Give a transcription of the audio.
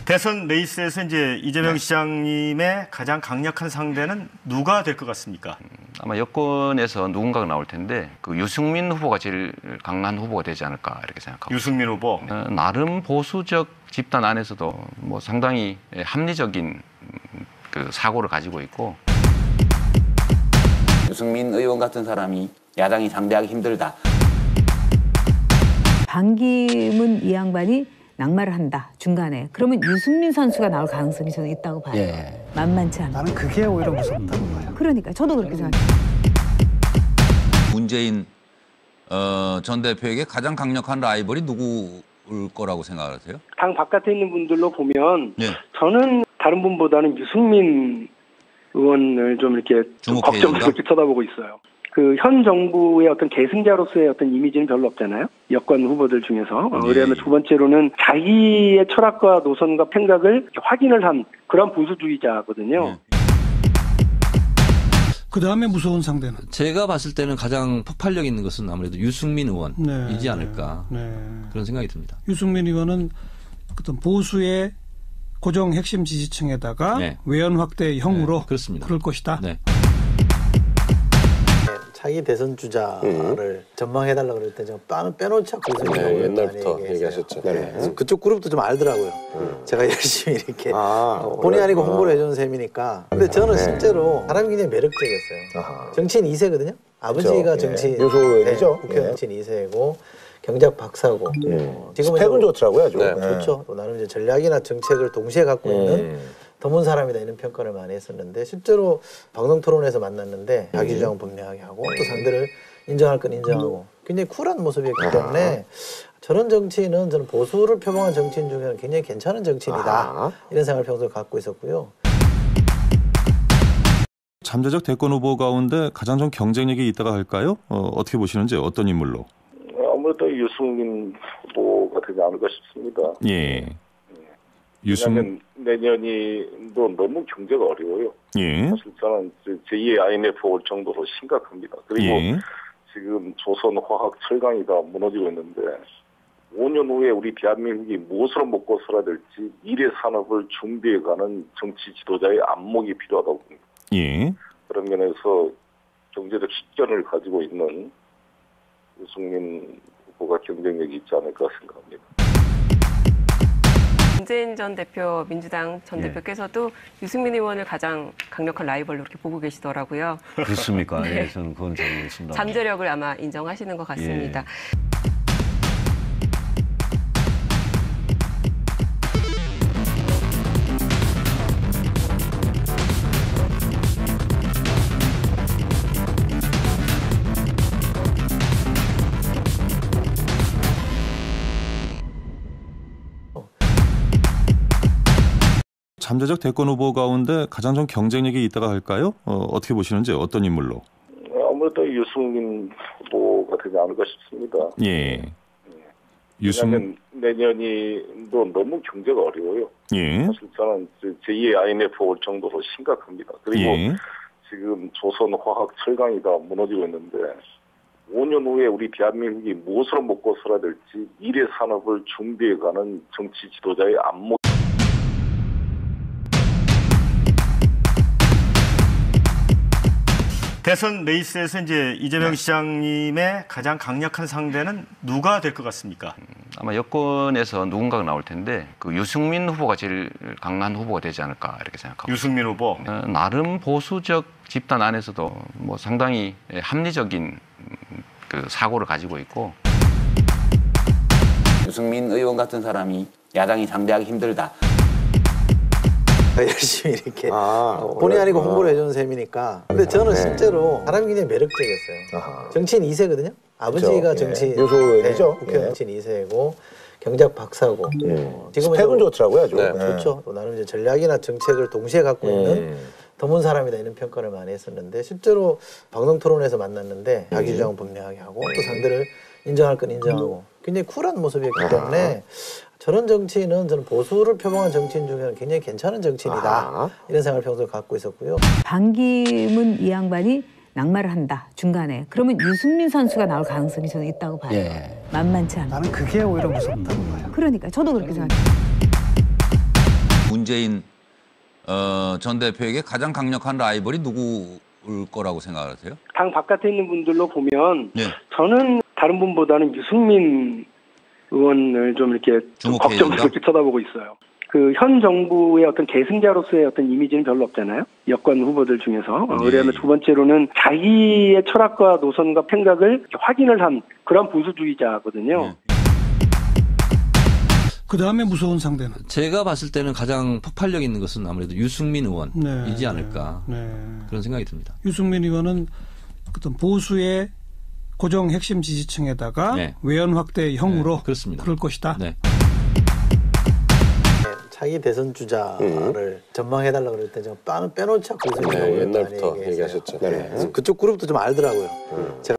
대선 레이스에서 이제 이재명 시장님의 가장 강력한 상대는 누가 될 것 같습니까? 아마 여권에서 누군가가 나올 텐데 그 유승민 후보가 제일 강한 후보가 되지 않을까 이렇게 생각합니다. 유승민 후보. 나름 보수적 집단 안에서도 뭐 상당히 합리적인 그 사고를 가지고 있고. 유승민 의원 같은 사람이 야당이 상대하기 힘들다. 반기문 이 양반이 낙마를 한다 중간에. 그러면 유승민 선수가 나올 가능성이 저는 있다고 봐요. 만만치 않아. 나는 그게 오히려 무섭다고 봐요. 그러니까 저도 그렇게 생각해요. 문재인 전 대표에게 가장 강력한 라이벌이 누구일 거라고 생각하세요? 당 바깥에 있는 분들로 보면 네. 저는 다른 분보다는 유승민 의원을 좀 이렇게 걱정스럽게 쳐다보고 있어요. 그 현 정부의 어떤 계승자로서의 어떤 이미지는 별로 없잖아요. 여권 후보들 중에서. 그러면 두 번째로는 자기의 철학과 노선과 생각을 확인을 한 그런 보수주의자거든요. 그 다음에 무서운 상대는? 제가 봤을 때는 가장 폭발력 있는 것은 아무래도 유승민 의원이지 않을까 그런 생각이 듭니다. 유승민 의원은 어떤 보수의 고정 핵심 지지층에다가 외연 확대형으로 그렇습니다. 그럴 것이다. 차기 대선 주자를 전망해달라고 그럴 때 제가 빼놓지 않고 옛날부터 얘기하셨죠. 그래서 그쪽 그룹도 좀 알더라고요. 제가 열심히 이렇게 본의 아니고 홍보를 해주는 셈이니까. 근데 저는 실제로 사람이 굉장히 매력적이었어요. 정치인 2세거든요. 아버지가 정치인. 유소 의원이죠. 국회의원 정치인 2세고 경작 박사고. 지금은 스펙은 좋더라고요. 아주. 좋죠. 또 나름 이제 전략이나 정책을 동시에 갖고 있는 드문 사람이다 이런 평가를 많이 했었는데 실제로 방송 토론에서 만났는데 자기 주장은 분명하게 하고 또 상대를 인정할 건 인정하고 굉장히 쿨한 모습이었기 때문에 저런 정치인은 저는 보수를 표방한 정치인 중에는 굉장히 괜찮은 정치인이다 이런 생각을 평소에 갖고 있었고요. 잠재적 대권 후보 가운데 가장 좀 경쟁력이 있다가 할까요? 어떻게 보시는지 어떤 인물로? 아무래도 유승민 후보가 되지 않을까 싶습니다. 왜냐하면 내년이 너무 경제가 어려워요. 사실 저는 제2의 IMF 올 정도로 심각합니다. 그리고 지금 조선화학 철강이 다 무너지고 있는데 5년 후에 우리 대한민국이 무엇으로 먹고 살아야 될지 미래 산업을 준비해가는 정치 지도자의 안목이 필요하다고 봅니다. 그런 면에서 경제적 식견을 가지고 있는 유승민 후보가 경쟁력이 있지 않을까 생각합니다. 문재인 전 대표, 민주당 전 대표께서도 유승민 의원을 가장 강력한 라이벌로 이렇게 보고 계시더라고요. 그렇습니까? 저는 그건 잘 모르겠습니다. 잠재력을 아마 인정하시는 것 같습니다. 잠재적 대권 후보 가운데 가장 좀 경쟁력이 있다가 할까요? 어떻게 보시는지 어떤 인물로? 아무래도 유승민 후보가 되지 않을까 싶습니다. 왜냐하면 내년이 너무 경제가 어려워요. 사실 저는 제2의 IMF 올 정도로 심각합니다. 그리고 지금 조선화학 철강이 다 무너지고 있는데 5년 후에 우리 대한민국이 무엇으로 먹고 살아야 될지 미래 산업을 준비해가는 정치 지도자의 안목. 대선 레이스에서 이제 이재명 시장님의 가장 강력한 상대는 누가 될 것 같습니까? 아마 여권에서 누군가가 나올 텐데 그 유승민 후보가 제일 강한 후보가 되지 않을까 이렇게 생각합니다. 유승민 후보. 나름 보수적 집단 안에서도 뭐 상당히 합리적인 그 사고를 가지고 있고. 유승민 의원 같은 사람이 야당이 상대하기 힘들다. 열심히 이렇게 본의 아니고 홍보를 해주는 셈이니까. 근데 저는 실제로 사람이 굉장히 매력적이었어요. 정치인 2세거든요. 아버지가 정치인. 유소 의원이죠. 국회의원 정치인 2세고 경작 박사고. 지금은 스펙은 좋더라고요. 아주. 좋죠. 또 나름 이제 전략이나 정책을 동시에 갖고 있는 드문 사람이다 이런 평가를 많이 했었는데 실제로 방송 토론에서 만났는데 자기 주장은 분명하게 하고 또 상대를 인정할 건 인정하고 굉장히 쿨한 모습이었기 때문에 저런 정치인은 저는 보수를 표방한 정치인 중에는 굉장히 괜찮은 정치인이다 이런 생각을 평소에 갖고 있었고요. 반기문 이 양반이 낙마를 한다 중간에. 그러면 유승민 선수가 나올 가능성이 저는 있다고 봐요. 만만치 않아. 나는 그게 오히려 무섭다고 봐요. 그러니까 저도 그렇게 생각해요. 문재인 전 대표에게 가장 강력한 라이벌이 누구일 거라고 생각하세요? 당 바깥에 있는 분들로 보면 네. 저는 다른 분보다는 유승민 의원을 좀 이렇게 걱정스럽게 쳐다보고 있어요. 그 현 정부의 어떤 계승자로서의 어떤 이미지는 별로 없잖아요. 여권 후보들 중에서. 그다음에 두 번째로는 자기의 철학과 노선과 생각을 확인을 한 그런 보수주의자거든요. 그 다음에 무서운 상대는? 제가 봤을 때는 가장 폭발력 있는 것은 아무래도 유승민 의원이지 않을까 그런 생각이 듭니다. 유승민 의원은 어떤 보수의 고정 핵심 지지층에다가 외연 확대형으로 그렇습니다. 그럴 것이다. 차기 대선 주자를 전망해달라 그럴 때 제가 빼놓지 않고 옛날부터 얘기하셨죠. 그래서 그쪽 그룹도 좀 알더라고요. 제가